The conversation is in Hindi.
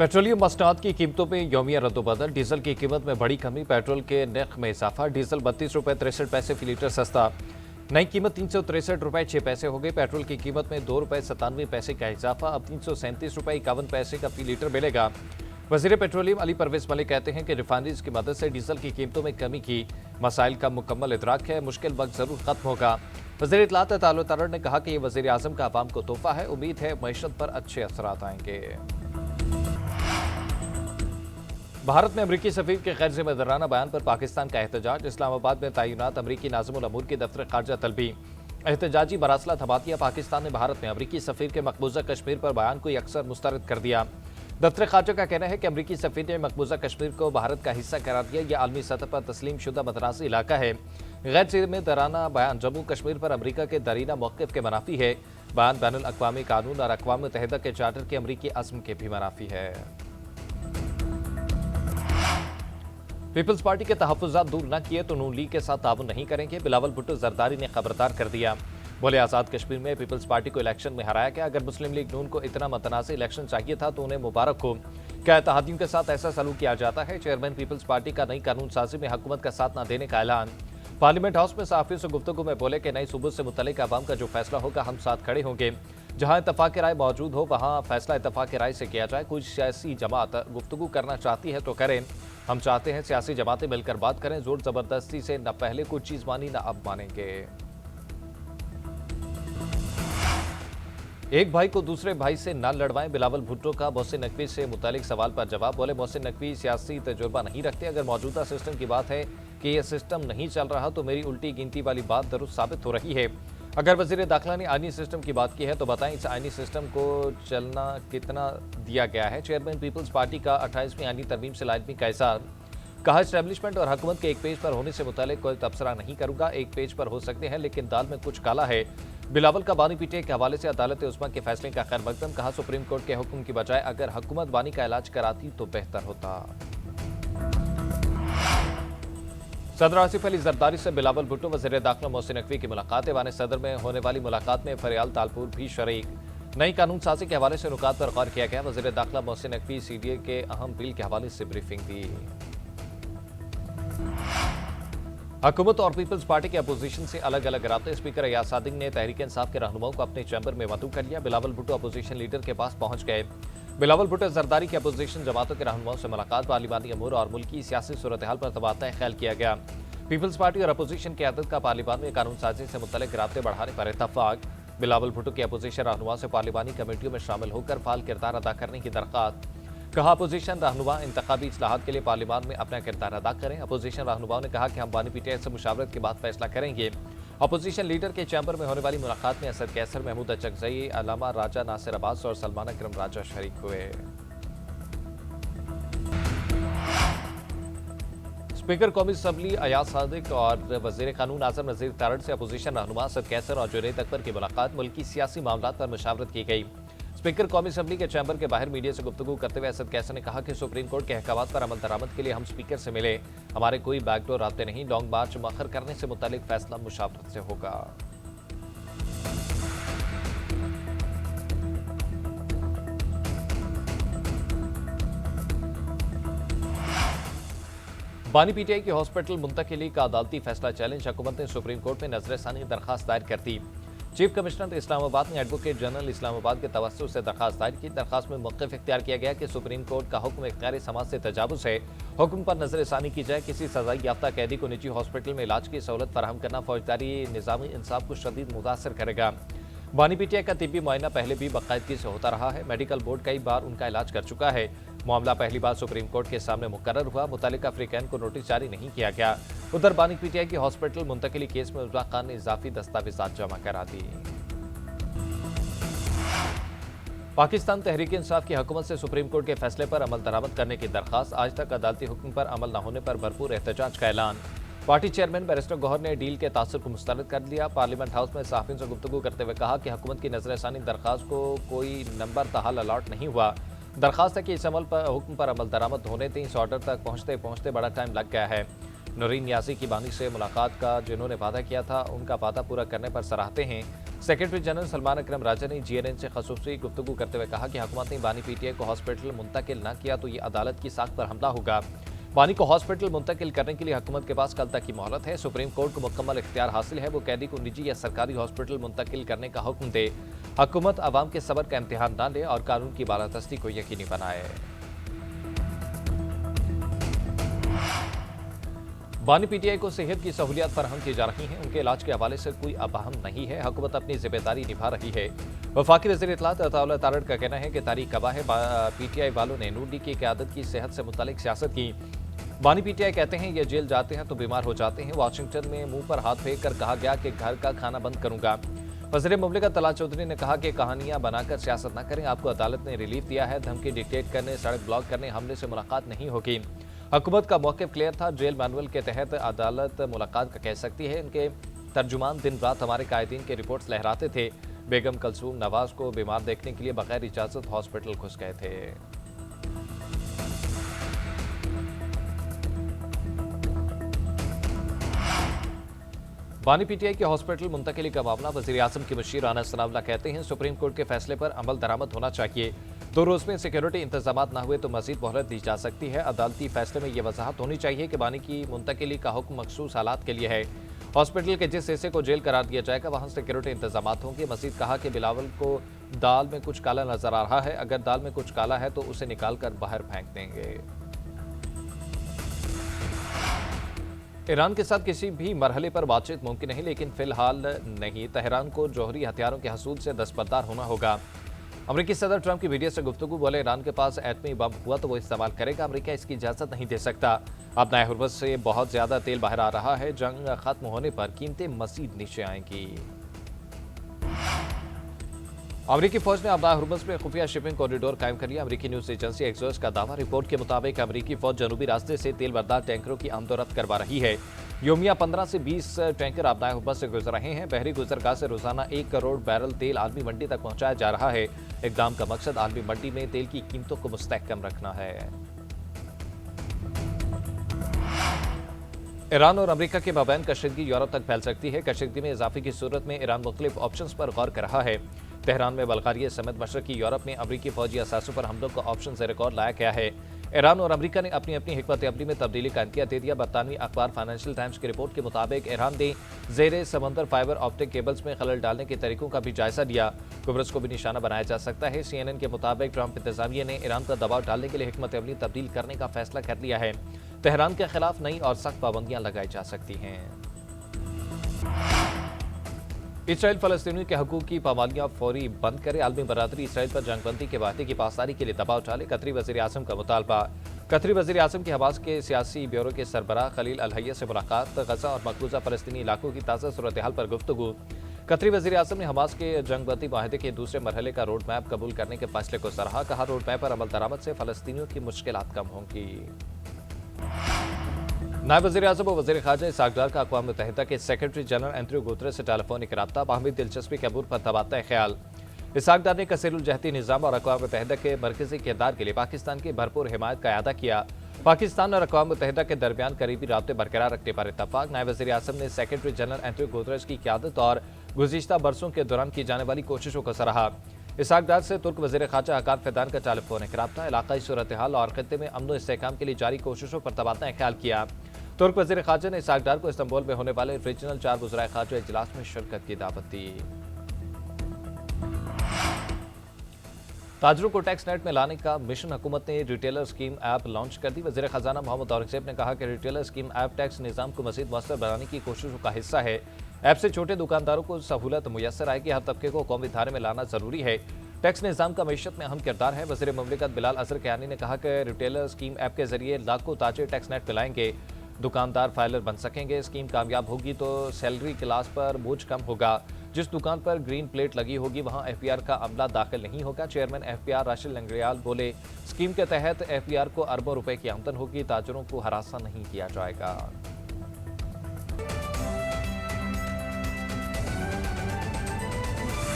पेट्रोलियम मसनूआत की कीमतों में यौमिया रद्दोबदल, डीजल की कीमत में बड़ी कमी, पेट्रोल के नर्ख में इजाफा, डीजल 32 रुपये 63 पैसे फी लीटर सस्ता, नई कीमत 363 रुपये 6 पैसे हो गई। पेट्रोल की कीमत में 2 रुपये 97 पैसे का इजाफा, अब 337 रुपये 51 पैसे का फी लीटर मिलेगा। वजीर पेट्रोलियम अली परवेज मलिक कहते हैं कि रिफाइनरीज की मदद से डीजल की कीमतों में कमी की मसाइल का मुकम्मल इदराक है, मुश्किल वक्त जरूर खत्म होगा। वज़ीर इत्तलात तालो तरर ने कहा कि ये वज़ीर आज़म का अवाम को तोहफा है, उम्मीद है मईशत पर अच्छे असरात आएंगे। भारत में अमरीकी सफीर के गैर जिम्मेदाराना बयान पर पाकिस्तान का एहतजाज, इस्लामाबाद में तैनात अमरीकी नाज़िमुल अमूर की दफ्तर खारजा तलबी, एहतजाजी मरासला थमा दिया। पाकिस्तान ने भारत में अमरीकी सफीर के मकबूजा कश्मीर पर बयान को अक्सर मुस्तरद कर दिया। दफ्तर खारजा का कहना है कि अमरीकी सफीर ने मकबूजा कश्मीर को भारत का हिस्सा करार दिया। यह आलमी सतह पर तस्लीम शुदा मदरासी इलाका है। गैर जिम्मेदाराना बयान जम्मू कश्मीर पर अमरीका के दरीना मौक़िफ़ के मनाफी है। बयान बैनुल अक़वामी कानून और अक़वाम मुत्तहिदा के चार्टर के अमरीकी अज़्म के भी मनाफी है। पीपल्स पार्टी के तहफ़्फ़ुज़ात दूर न किए तो नून लीग के साथ ताउन नहीं करेंगे, बिलावल भुट्टो जरदारी ने खबरदार कर दिया। बोले आज़ाद कश्मीर में पीपल्स पार्टी को इलेक्शन में हराया गया, अगर मुस्लिम लीग नून को इतना मतनाज़ इलेक्शन चाहिए था तो उन्हें मुबारक हो। क्या इत्तेहादियों के साथ ऐसा सलूक किया जाता है? चेयरमैन पीपल्स पार्टी का नई कानून साजी में हुकूमत का साथ न देने का ऐलान। पार्लियामेंट हाउस में सहाफ़ियों से गुफ्तगू में बोले कि नई सूबों से मुतल्लिक़ अवाम का जो फैसला होगा हम साथ खड़े होंगे। जहां इत्तफ़ाक़ राय मौजूद हो वहां फैसला इत्तफ़ाक़ राय से किया जाए। कोई सियासी जमात गुफ्तगू करना चाहती है तो करें, हम चाहते हैं सियासी जमातें मिलकर बात करें, जोर जबरदस्ती से न पहले कोई चीज़ मानी न अब मानेंगे। एक भाई को दूसरे भाई से न लड़वाएं, बिलावल भुट्टो का मोहसिन नकवी से मुतालिक सवाल पर जवाब। बोले मोहसिन नकवी सियासी तजुर्बा नहीं रखते, अगर मौजूदा सिस्टम की बात है कि यह सिस्टम नहीं चल रहा तो मेरी उल्टी गिनती वाली बात दुरुस्त साबित हो रही है। अगर वज़ीर दाखिला ने आईनी सिस्टम की बात की है तो बताएं इस आईनी सिस्टम को चलना कितना दिया गया है। चेयरमैन पीपल्स पार्टी का 28वीं आईनी तरमीम से लाजमी का इज़हार, कहा इस्टेब्लिशमेंट और हुकूमत के एक पेज पर होने से मुतालिक कोई तबसरा नहीं करूंगा, एक पेज पर हो सकते हैं लेकिन दाल में कुछ काला है। बिलावल का बानी पीटीआई के हवाले से अदालत उस्मा के फैसले का खैर मकदम, कहा सुप्रीम कोर्ट के हुक्म की बजाय अगर हुकूमत बानी का इलाज कराती तो बेहतर होता। सदर आसिफ अली जरदारी से बिलावल भुट्टो वज़ीर दाखिला मोहसिन नकवी की मुलाकात, ऐवान सदर में होने वाली मुलाकात में फरियाल तालपुर भी शरीक। नई कानून साजी के हवाले से नुकात पर गौर किया गया। वज़ीर दाखिला मोहसिन नकवी सीडीए के अहम बिल के हवाले से ब्रीफिंग दी। हुकूमत और पीपल्स पार्टी के अपोजिशन से अलग अलग राब्ते, स्पीकर अयाज सादिक ने तहरीक इंसाफ के रहनुमाओं को अपने चैम्बर में मदऊ कर लिया। बिलावल भुट्टो अपोजिशन लीडर के पास पहुंच गए। बिलावल भुट्टो जरदारी की अपोजिशन जमातों के रहनुमाओं से मुलाकात, पार्लिमानी अमूर और मुल्की सियासी सूरत हाल पर तबादला ख्याल किया गया। पीपल्स पार्टी और अपोजिशन की आदत का पार्लिमान में कानून साजी से मुतल्लिक राब्ते बढ़ाने पर इत्तफाक। बिलावल भुट्टो की अपोजिशन रहनुमा से पार्लिमानी कमेटियों में शामिल होकर फाल किरदार अदा करने की दरख्वास्त, कहा अपोजिशन रहनुमा इंतखाबी इस्लाहात के लिए पार्लिमान में अपना किरदार अदा करें। अपोजिशन रहनुमाओं ने कहा कि हम बानी पीटीआई से मुशावरत के बाद फैसला करेंगे। अपोजिशन लीडर के चैम्बर में होने वाली मुलाकात में असद कैसर, महमूद अचकजई, अलामा राजा नासिर अब्बास और सलमान अकरम राजा शरीक हुए। स्पीकर कौमी असम्बली अयाज सादिक और वज़ीर कानून आज़म नज़ीर तारड़ से अपोजिशन रहनुमा असद कैसर और जुनैद अकबर की मुलाकात, मुल्की सियासी मामलात पर मुशावरत की गई। स्पीकर कौमी असम्बली के चैम्बर के बाहर मीडिया से गुफ्तगू करते हुए असद कैसर ने कहा कि सुप्रीम कोर्ट के अहकामात पर अमल दरामद के लिए हम स्पीकर से मिले, हमारे कोई बैकडोर राब्ते नहीं, लॉन्ग मार्च मअखर करने से मुतालिक फैसला मुशावरत से होगा। बानी पीटीआई की हॉस्पिटल मुंतकिली का अदालती फैसला चैलेंज, हुकूमत ने सुप्रीम कोर्ट में नजरसानी दरखास्त दायर कर दी। चीफ कमिश्नर इस्लामाबाद ने एडवोकेट जनरल इस्लामाबाद के तवस्सुत से दरखास्त दायर की। दरखास्त में मौक़िफ़ इख्तियार किया गया कि सुप्रीम कोर्ट का हुक्म इख्तियार समाज से तजावुज़ है, हुक्म पर नजरसानी की जाए। किसी सजाई याफ्ता कैदी को निजी हॉस्पिटल में इलाज की सहूलत फराहम करना फौजदारी निज़ामी इंसाफ को शदीद मुतासर करेगा। बानी पीटीआई का तिब्बी मुआयना पहले भी बाकायदगी से होता रहा है, मेडिकल बोर्ड कई बार उनका इलाज कर चुका है। मामला पहली बार सुप्रीम कोर्ट के सामने मुकर्रर हुआ, मुतालिका अफ्रीकैन को नोटिस जारी नहीं किया गया। उधर बानी पीटीआई की हॉस्पिटल मुंतकिली केस में उजवा खान ने इजाफी दस्तावेजात जमा करा दी। पाकिस्तान तहरीक इंसाफ की हुकूमत से सुप्रीम कोर्ट के फैसले पर अमल दरामद करने की दरख्वास्त, आज तक अदालती हुक्म पर अमल न होने पर भरपूर एहतजाज का ऐलान। पार्टी चेयरमैन बैरिस्टर गौहर ने डील के तासुर को मुस्तरद कर दिया। पार्लियामेंट हाउस में सहाफ़ियों से गुफ्तगू करते हुए कहा कि हुकूमत की नजरसानी दरख्वास्त को कोई नंबर ताहाल अलॉट नहीं हुआ। दरख्वास्त है कि इस अमल पर हुक्म पर अमल दरामद होने थे, इस ऑर्डर तक पहुँचते पहुँचते बड़ा टाइम लग गया है। नूरीन नियाज़ी की बानी से मुलाकात का जिन्होंने वादा किया था उनका वादा पूरा करने पर सराहते हैं। सेक्रेटरी जनरल सलमान अकरम राजा ने जीएनएन से खसूसी गुफ्तगू करते हुए कहा कि हुकूमत ने बानी पीटीआई को हॉस्पिटल मुंतकिल न किया तो ये अदालत की साख पर हमला होगा। बानी को हॉस्पिटल मुंतकिल करने के लिए हुकूमत के पास कल तक की मोहलत है। सुप्रीम कोर्ट को मुकम्मल इख्तियार हासिल है, वो कैदी को निजी या सरकारी हॉस्पिटल मुंतकिल करने का हुक्म दे। हुकूमत अवाम के सब्र का इम्तिहान न ले और कानून की बालादस्ती को यकीनी बनाए। बानी पीटीआई को सेहत की सहूलियात फराहम की जा रही हैं, उनके इलाज के हवाले से कोई अबहम नहीं है। हुकूमत अपनी जिम्मेदारी निभा रही है। वफाकी वज़ीर इत्तलात अताउल्लाह तारड़ का कहना है कि तारीख गवाह है पीटीआई वालों ने नून लीग की क़यादत की सेहत से मुतालिक सियासत की। बानी पीटीआई कहते हैं ये जेल जाते हैं तो बीमार हो जाते हैं। वाशिंगटन में मुंह पर हाथ फेंक कर कहा गया कि घर का खाना बंद करूंगा। वज़ीर मुमलिकत तलात चौधरी ने कहा कि कहानियां बनाकर सियासत न करें, आपको अदालत ने रिलीफ दिया है। धमकी डिक्टेट करने, सड़क ब्लॉक करने, हमले से मुलाकात नहीं होगी। हुकूमत का मौक़िफ़ क्लियर था। जेल मैनुअल के तहत अदालत मुलाकात का कह सकती है। इनके तर्जुमान दिन रात हमारे कायदीन के रिपोर्ट्स लहराते थे। बेगम कलसूम नवाज को बीमार देखने के लिए बगैर इजाज़त हॉस्पिटल घुस गए थे। बानी पीटीआई के हॉस्पिटल मुंतकिली का मामला वज़ीर आज़म की मुशीर राना सनाउल्लाह कहते हैं सुप्रीम कोर्ट के फैसले पर अमल दरामद होना चाहिए। 2 रोज में सिक्योरिटी इंतजाम न हुए तो मजीद मोहलत दी जा सकती है। अदालती फैसले में यह वजाहत होनी चाहिए कि बानी की मुंतकिली का हुक्म मखसूस हालात के लिए है। हॉस्पिटल के जिस हिस्से को जेल करार दिया जाएगा वहां सिक्योरिटी इंतजाम होंगे। मजीद कहा कि बिलावल को दाल में कुछ काला नजर आ रहा है, अगर दाल में कुछ काला है तो उसे निकाल कर बाहर फेंक देंगे। ईरान के साथ किसी भी मरहले पर बातचीत मुमकिन नहीं, लेकिन फिलहाल नहीं। तेहरान को जौहरी हथियारों के हसूल से दस्तबरदार होना होगा। अमेरिकी सदर ट्रंप की मीडिया से गुफ्तगू बोले ईरान के पास एटमी बम हुआ तो वो इस्तेमाल करेगा, अमेरिका इसकी इजाजत नहीं दे सकता। अब नए हुर्मुज़ से बहुत ज्यादा तेल बाहर आ रहा है, जंग खत्म होने पर कीमतें मजीद नीचे आएंगी। अमेरिकी फौज ने अबना हुर्मुज़ में खुफिया शिपिंग कॉरिडोर कायम कर लिया। अमेरिकी न्यूज एजेंसी एक्सोस का दावा। रिपोर्ट के मुताबिक अमेरिकी फौज जनूबी रास्ते से तेल बरदार टैंकरों की आमदोरफ्त करवा रही है। योमिया 15 से 20 टैंकर अबना हुर्मुज़ से गुजर रहे हैं। बहरी गुजरगाह से रोजाना 1 करोड़ बैरल तेल आलमी मंडी तक पहुंचाया जा रहा है। इक़दाम का मकसद आलमी मंडी में तेल की कीमतों को मुस्तहकम रखना है। ईरान और अमेरिका के माबैन कशीदगी यूरोप तक फैल सकती है। कशीदगी में इजाफे की सूरत में ईरान मुख्तलिफ ऑप्शंस पर गौर कर रहा है। तेहरान में बल्गारिया समेत मशरकी यूरोप में अमरीकी फौजी असासों पर हमलों का ऑप्शन से रिकॉर्ड लाया गया है। ईरान और अमेरिका ने अपनी अपनी हिकमत अमली में तब्दीली का इंतिया दे दिया। बरतानवी अखबार फाइनेंशियल टाइम्स की रिपोर्ट के मुताबिक ईरान ने ज़ेरे समंदर फाइबर ऑप्टिक केबल्स में खलल डालने के तरीकों का भी जायजा लिया। कुब्रस को भी निशाना बनाया जा सकता है। CNN के मुताबिक ट्रंप इंतजामिया ने ईरान पर दबाव डालने के लिए हिकमत अमली तब्दील करने का फैसला कर लिया है। तेहरान के खिलाफ नई और सख्त पाबंदियां लगाई जा सकती हैं। इसराइल फलस्तीनियों के हकूक की पाबंदियां फौरी बंद करे। आलमी बरादरी इसराइल पर जंगबंदी के वादे की पासदारी के लिए दबाव डाले। कतरी वज़ीर आज़म का मुतालबा। कतरी वज़ीर आज़म की हमास के सियासी ब्यूरो के सरबराह खलील अल हैया से मुलाकात। गजा और मकबूजा फलस्तीनी इलाकों की ताज़ा सूरत हाल पर गुफ्तगू। कतरी वज़ीर आज़म ने हमास के जंगबंदी माहदे के दूसरे मरहले का रोड मैप कबूल करने के फैसले को सराहा। कहा रोड मैप पर अमल दरामद से फलस्तीनियों की मुश्किलात कम होंगी। नायब वज़ीर आज़म और वज़ीर ख़ारजा इसहाक़ डार का अक़वाम मुत्तहिदा के सेक्रेटरी जनरल एंटोनियो गुतेरेस से टेलीफोनिक रब्ता। बाहमी दिलचस्पी के अबूर पर तबादला ख्याल। इसहाक़ डार ने कसीरुल जहती निज़ाम और अक़वाम मुत्तहिदा के मरकज़ी किरदार के लिए पाकिस्तान की भरपूर हिमायत का अदा किया। पाकिस्तान और अक़वाम मुत्तहिदा के दरमियान करीबी राब्ते बरकरार रखने पर इत्तफ़ाक़। नायब वज़ीर आज़म ने सेक्रेटरी जनरल एंटोनियो गुतेरेस की क़यादत और गुज़िश्ता बरसों के दौरान की जाने वाली कोशिशों को सराहा। इसहाक़ डार से तुर्क वज़ीर ख़ारजा हकान फ़िदान का टेलीफोनिक रब्ता। इलाक़ाई सूरत हाल और ख़ित्ते में अमन व इस्तेहकाम के लिए जारी कोशिशों पर तबादला ख्याल किया। तुर्क वज़ीर ख़ारजा ने इसहाक़ डार को इस्तांबुल में होने वाले रीजनल 4 वज़राए ख़ारजा इजलास में शिरकत की दावत दी। ताजरों को टैक्स नेट में लाने का मिशन। हुकूमत ने रिटेलर स्कीम ऐप लॉन्च कर दी। वज़ीर ख़जाना मोहम्मद औरंगज़ेब ने कहा कि रिटेलर स्कीम ऐप टैक्स निज़ाम को मज़ीद मौसर बनाने की कोशिशों का हिस्सा है। ऐप से छोटे दुकानदारों को सहूलत मुयसर आएगी। हर तबके को कौमी धारे में लाना ज़रूरी है। टैक्स निज़ाम का मईशत में अहम किरदार है। वज़ीर मुमलिकत बिलाल अज़हर कियानी ने कहा कि रिटेलर स्कीम ऐप के जरिए लाखों ताजिर टैक्स नेट में लाएंगे। दुकानदार फाइलर बन सकेंगे। स्कीम कामयाब होगी तो सैलरी क्लास पर बोझ कम होगा। जिस दुकान पर ग्रीन प्लेट लगी होगी वहां FPR का अमला दाखिल नहीं होगा। चेयरमैन FPR राशिद लंगड़ियाल बोले, स्कीम के तहत FPR को अरबों रुपए की आमदन होगी। ताजरों को हरासा नहीं किया जाएगा।